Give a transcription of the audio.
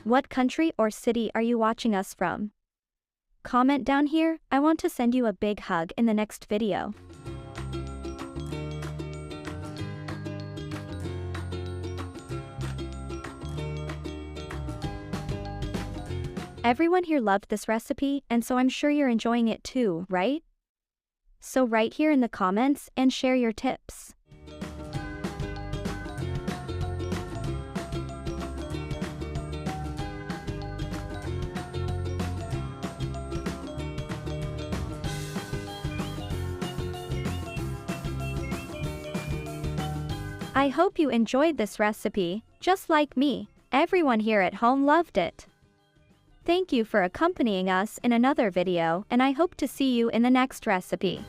What country or city are you watching us from? Comment down here. I want to send you a big hug in the next video. Everyone here loved this recipe, and so I'm sure you're enjoying it too, right? So write here in the comments and share your tips. I hope you enjoyed this recipe, just like me. Everyone here at home loved it. Thank you for accompanying us in another video, and I hope to see you in the next recipe.